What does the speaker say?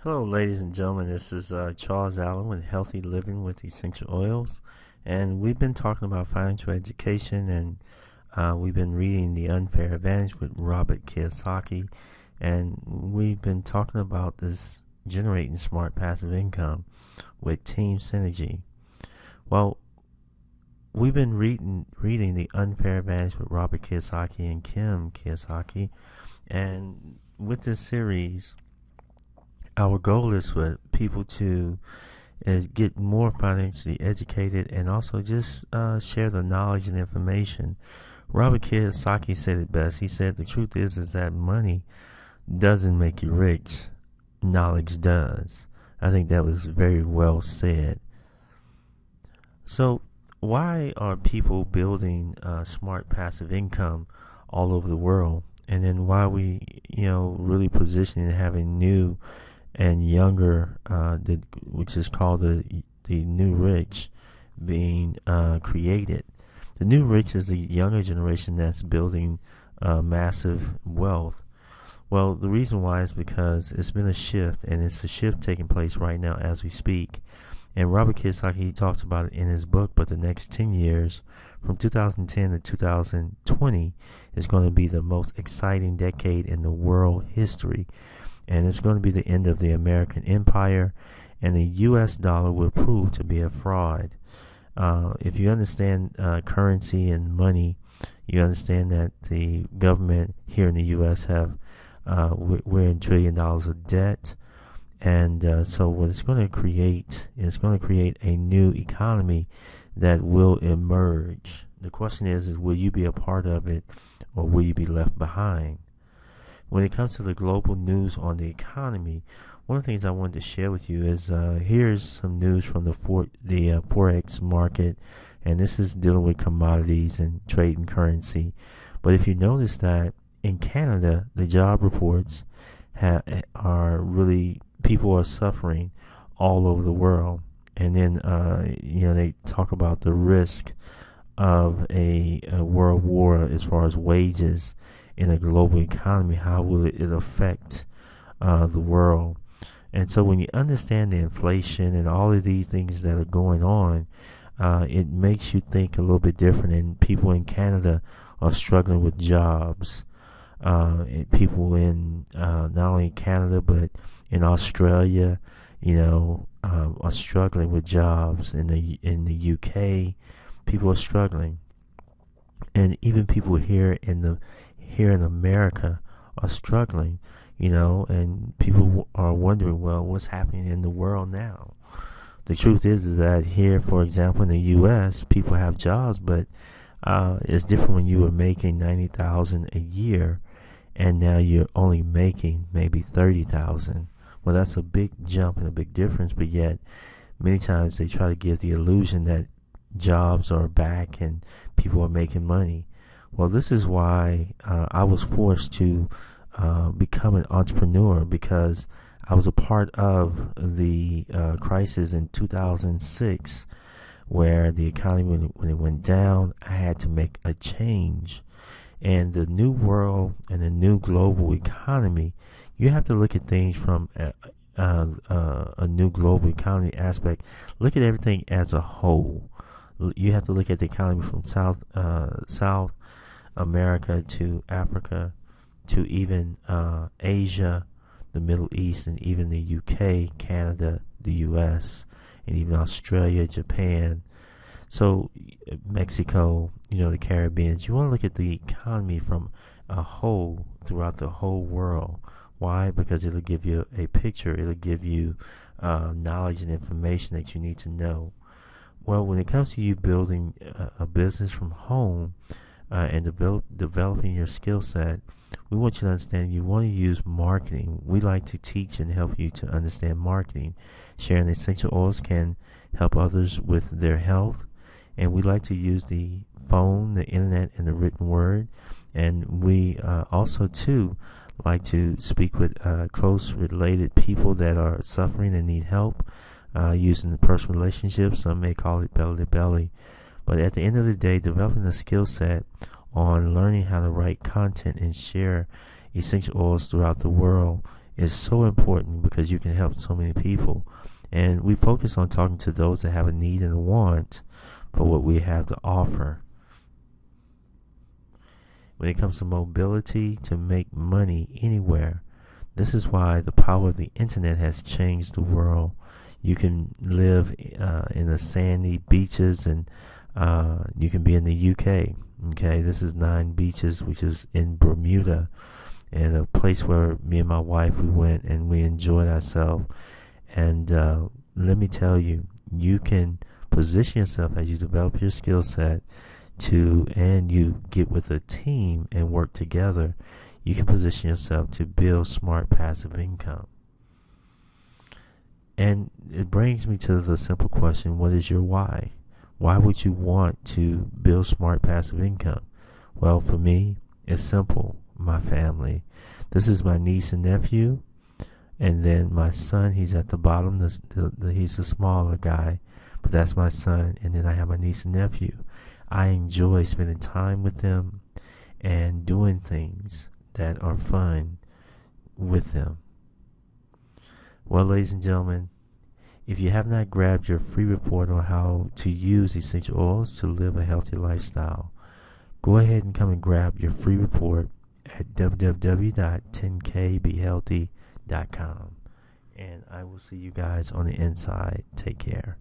Hello, ladies and gentlemen. This is Charles Allen with Healthy Living with Essential Oils, and we've been talking about financial education, and we've been reading The Unfair Advantage with Robert Kiyosaki, and we've been talking about this generating smart passive income with Team Synergy. Well, we've been reading The Unfair Advantage with Robert Kiyosaki and Kim Kiyosaki, and with this series, our goal is for people to get more financially educated and also just share the knowledge and information. Robert Kiyosaki said it best. He said the truth is that money doesn't make you rich, knowledge does. I think that was very well said. So why are people building smart passive income all over the world? And then why are we, really positioning and having new and younger, which is called the new rich, being created. The new rich is the younger generation that's building massive wealth. Well, the reason why is because it's been a shift, and it's a shift taking place right now as we speak. And Robert Kiyosaki talks about it in his book, but the next 10 years, from 2010 to 2020, is going to be the most exciting decade in the world history. And it's going to be the end of the American empire, and the U.S. dollar will prove to be a fraud. If you understand currency and money, you understand that the government here in the U.S. we're in $1 trillion of debt, and so what it's going to create is a new economy that will emerge. The question is will you be a part of it, or will you be left behind? When it comes to the global news on the economy, one of the things I wanted to share with you is here's some news from the Forex market, and this is dealing with commodities and trade and currency. But if you notice that in Canada, the job reports are really, people are suffering all over the world. And then, they talk about the risk of a world war as far as wages in a global economy. How will it affect the world? And so when you understand the inflation and all of these things that are going on, it makes you think a little bit different. And people in Canada are struggling with jobs. People in not only Canada but in Australia, are struggling with jobs. In the UK, people are struggling, and even people here in America are struggling, and people are wondering, well, what's happening in the world now? The truth is that here, for example, in the U.S., people have jobs, but it's different when you were making $90,000 a year, and now you're only making maybe $30,000. Well, that's a big jump and a big difference, but yet many times they try to give the illusion that jobs are back and people are making money. Well, this is why I was forced to become an entrepreneur, because I was a part of the crisis in 2006, where the economy, when it went down, I had to make a change. And the new world and the new global economy, you have to look at things from a new global economy aspect. Look at everything as a whole. You have to look at the economy from South America to Africa to even Asia, the Middle East, and even the UK, Canada, the US, and even Australia, Japan. So Mexico, the Caribbean. You want to look at the economy from a whole throughout the whole world. Why? Because it'll give you a picture. It'll give you knowledge and information that you need to know. Well, when it comes to you building a business from home and developing your skill set, we want you to understand you want to use marketing. We like to teach and help you to understand marketing. Sharing essential oils can help others with their health, and we like to use the phone, the internet, and the written word. And we also, too, like to speak with close related people that are suffering and need help, using the personal relationships. Some may call it belly to belly. But at the end of the day, developing a skill set on learning how to write content and share essential oils throughout the world is so important because you can help so many people. And we focus on talking to those that have a need and a want for what we have to offer. When it comes to mobility, to make money anywhere, this is why the power of the internet has changed the world. You can live in the sandy beaches, and you can be in the UK. Okay, this is Nine Beaches, which is in Bermuda, and a place where me and my wife, we went and we enjoyed ourselves. And let me tell you, you can position yourself as you develop your skill set and you get with a team and work together. You can position yourself to build smart passive income. And it brings me to the simple question, what is your why? Why would you want to build smart passive income? Well, for me, it's simple. My family. This is my niece and nephew, and then my son. He's at the bottom. He's a smaller guy, but that's my son. And then I have my niece and nephew. I enjoy spending time with them and doing things that are fun with them. Well, ladies and gentlemen, if you have not grabbed your free report on how to use essential oils to live a healthy lifestyle, go ahead and come and grab your free report at www.10kbehealthy.com. And I will see you guys on the inside. Take care.